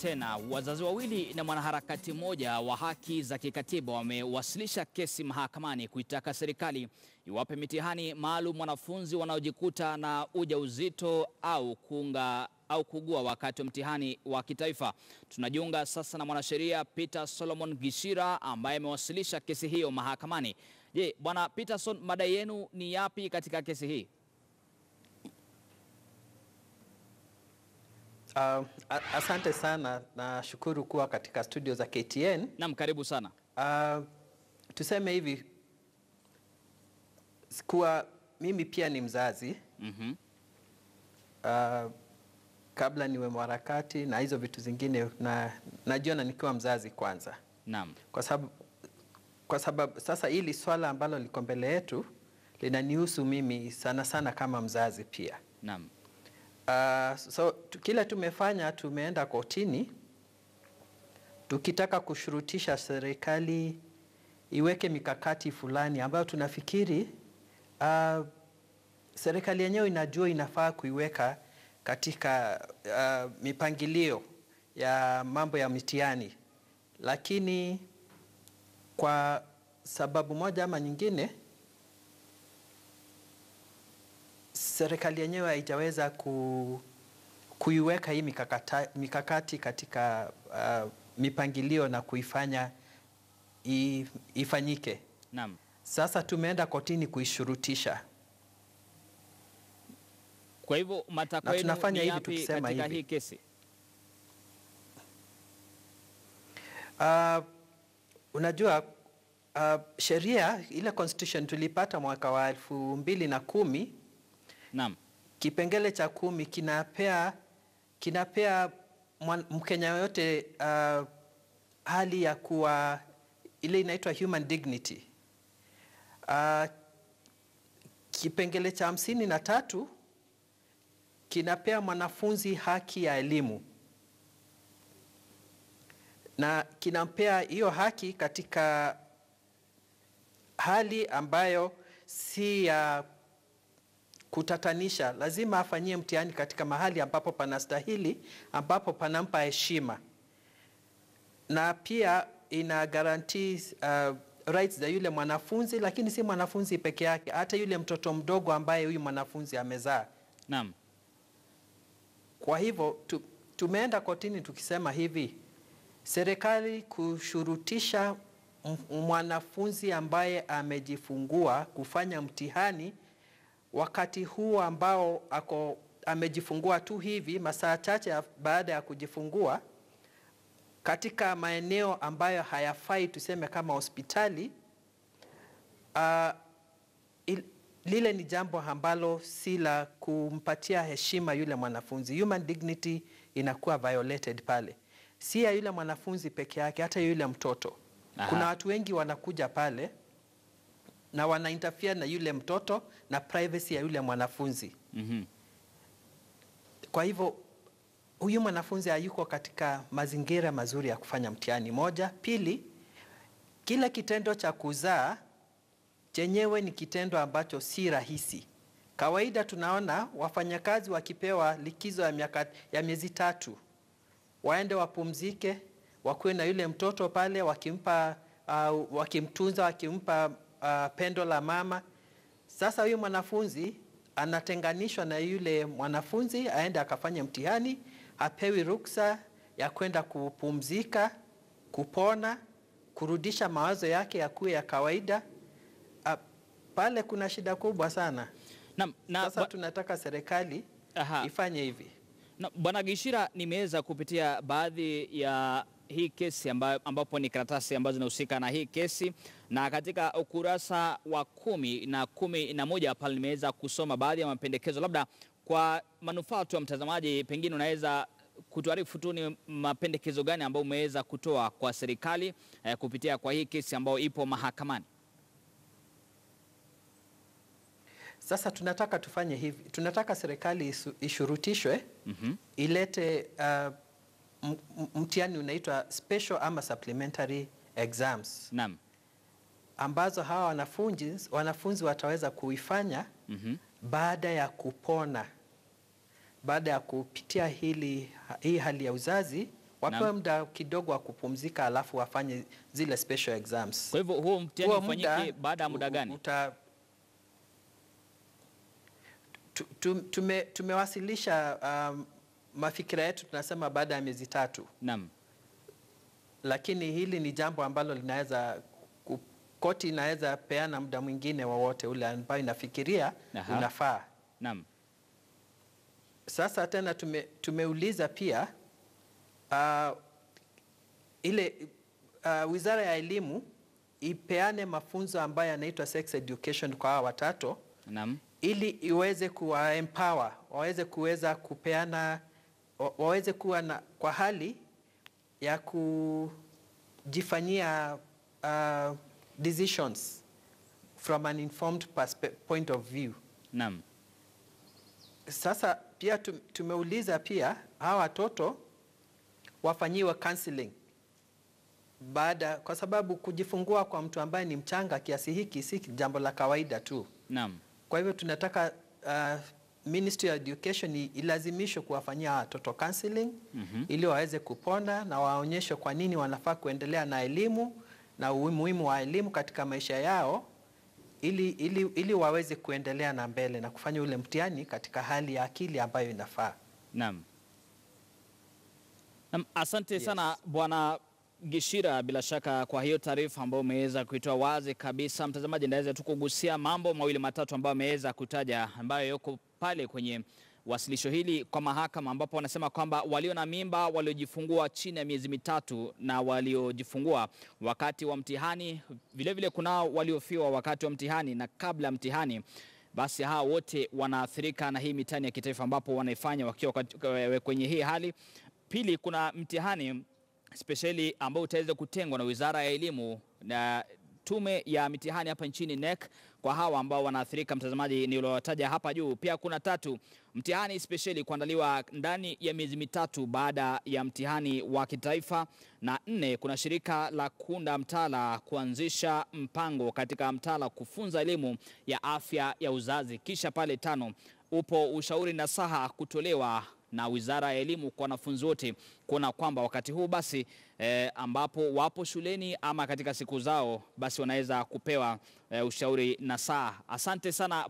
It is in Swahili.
tena. Wazazi wawili na mwanaharakati mmoja wa haki za kikatiba wamewasilisha kesi mahakamani kuitaka serikali iwape mitihani maalum wanafunzi wanaojikuta na ujauzito au kugua wakati wa mtihani wa kitaifa. Tunajiunga sasa na mwanasheria Peter Solomon Gishira ambaye amewasilisha kesi hiyo mahakamani. Je, Bwana Peterson, madai yenu ni yapi katika kesi hii? Asante sana na shukuru kuwa katika studio za KTN. Naam, karibu sana. Tuseme hivi kuwa mimi pia ni mzazi. Kabla niwe mwanaharakati na hizo vitu zingine najiona nikiwa mzazi kwanza. Naam. Kwa sababu sasa hili swala ambalo liko mbele yetu linanihusu mimi sana sana kama mzazi pia. Naam. Kila tumefanya, tumeenda kotini tukitaka kushurutisha serikali iweke mikakati fulani ambayo tunafikiri serikali yenyewe inajua inafaa kuiweka katika mipangilio ya mambo ya mitihani, lakini kwa sababu moja ama nyingine serikali yenyewe haijaweza kuiweka hii mikakati katika mipangilio na kuifanya ifanyike. Naam. Sasa tumeenda kotini kuishurutisha. Kwa hivyo matakwa yenu ni yapi katika hii kesi? Unajua sheria ile constitution tulipata mwaka wa 2010. Naam. Kipengele cha 10 kinapea Mkenya yote hali ya kuwa ile inaitwa human dignity. Kipengele cha 53 kinapea mwanafunzi haki ya elimu, na kinampea hiyo haki katika hali ambayo si ya kutatanisha. Lazima afanyie mtihani katika mahali ambapo panastahili, ambapo panampa heshima, na pia ina guarantee rights za yule mwanafunzi, lakini si mwanafunzi peke yake, hata yule mtoto mdogo ambaye huyu mwanafunzi amezaa. Naam. Kwa hivyo tumeenda kotini tukisema hivi, serikali kushurutisha mwanafunzi ambaye amejifungua kufanya mtihani wakati huu ambao amejifungua tu hivi masaa chache baada ya kujifungua katika maeneo ambayo hayafai, tuseme kama hospitali, lile ni jambo ambalo si la kumpatia heshima yule mwanafunzi. Human dignity inakuwa violated pale. Si ya yule mwanafunzi peke yake, hata yule mtoto. Aha. Kuna watu wengi wanakuja pale na wanainterfere na yule mtoto na privacy ya yule mwanafunzi. Kwa hivyo huyu mwanafunzi hayuko katika mazingira mazuri ya kufanya mtihani. Moja. Pili, kila kitendo cha kuzaa chenyewe ni kitendo ambacho si rahisi. Kawaida tunaona wafanyakazi wakipewa likizo ya miezi 3 waende wapumzike, wakuwe na yule mtoto pale wakimtunza, wakimpa pendo la mama. Sasa huyu mwanafunzi anatenganishwa na yule mwanafunzi aende akafanya mtihani, hapewi ruksa ya kwenda kupumzika, kupona, kurudisha mawazo yake ya kuwa ya kawaida. Pale kuna shida kubwa sana. Sasa tunataka serikali ifanye hivi. Bwana Gishira, nimeweza kupitia baadhi ya hii kesi ambapo ni karatasi ambazo zinahusika na hii kesi, na katika ukurasa wa 10 na 11 pale nimeweza kusoma baadhi ya mapendekezo. Labda kwa manufaa tu ya mtazamaji, pengine unaweza kutuarifu tu ni mapendekezo gani ambayo umeweza kutoa kwa serikali kupitia kwa hii kesi ambayo ipo mahakamani? Sasa tunataka tufanye hivi. Tunataka serikali ishurutishwe ilete mtihani unaitwa special ama supplementary exams. Naam. Ambazo hawa wanafunzi wataweza kuifanya baada ya kupona, baada ya kupitia hii hali ya uzazi, wapewe muda kidogo wa kupumzika, alafu wafanye zile special exams. Kwa hivyo huo mtihani ufanyike baada ya muda gani? Tumewasilisha mafikira yetu, tunasema baada ya miezi 3. Naam. Lakini hili ni jambo ambalo linaweza koti inaweza peana muda mwingine wowote ule ambao inafikiria unafaa. Naam. Sasa tena tumeuliza pia Wizara ya Elimu ipeane mafunzo ambayo yanaitwa sex education kwa hawa watoto. Naam. Ili iweze empower, waweze kupeana, waweze kuwa kwa hali ya kujifanyia decisions from an informed point of view. Naam. Sasa pia tumeuliza pia hawa watoto wafanyiwe counseling kwa sababu kujifungua kwa mtu ambaye ni mchanga kiasi hiki si jambo la kawaida tu. Naam. Kwa hivyo tunataka Ministry of Education ilazimishwe kuwafanyia watoto counseling ili waweze kupona na waonyeshwe kwa nini wanafaa kuendelea na elimu na umuhimu wa elimu katika maisha yao, ili waweze kuendelea na mbele na kufanya ule mtihani katika hali ya akili ambayo inafaa. Naam. Asante sana Bwana Gishira, bila shaka kwa hiyo taarifa ambayo umeweza kuitoa wazi kabisa. Mtazamaji, ndaweza tu kugusia mambo mawili matatu ambayo ameweza kutaja, ambayo yako pale kwenye wasilisho hili kwa mahakama, ambapo wanasema kwamba walio na mimba, waliojifungua chini ya miezi 3 na waliojifungua wakati wa mtihani, vile kunao waliofiwa wakati wa mtihani na kabla mtihani, basi hao wote wanaathirika na hii mitihani ya kitaifa ambapo wanaifanya wakiwa kwenye hii hali. Pili, kuna mtihani spesheli ambao utaweza kutengwa na Wizara ya Elimu na tume ya mitihani hapa nchini NEC kwa hawa ambao wanaathirika, mtazamaji, niliowataja hapa juu. Pia kuna 3, mtihani spesheli kuandaliwa ndani ya miezi 3 baada ya mtihani wa kitaifa, na 4, kuna shirika la kuunda mtaala kuanzisha mpango katika mtaala kufunza elimu ya afya ya uzazi. Kisha pale 5, upo ushauri na saha kutolewa na Wizara ya Elimu kwa wanafunzi wote kuona kwamba wakati huu basi ambapo wapo shuleni ama katika siku zao basi wanaweza kupewa ushauri na saha. Asante sana Bwana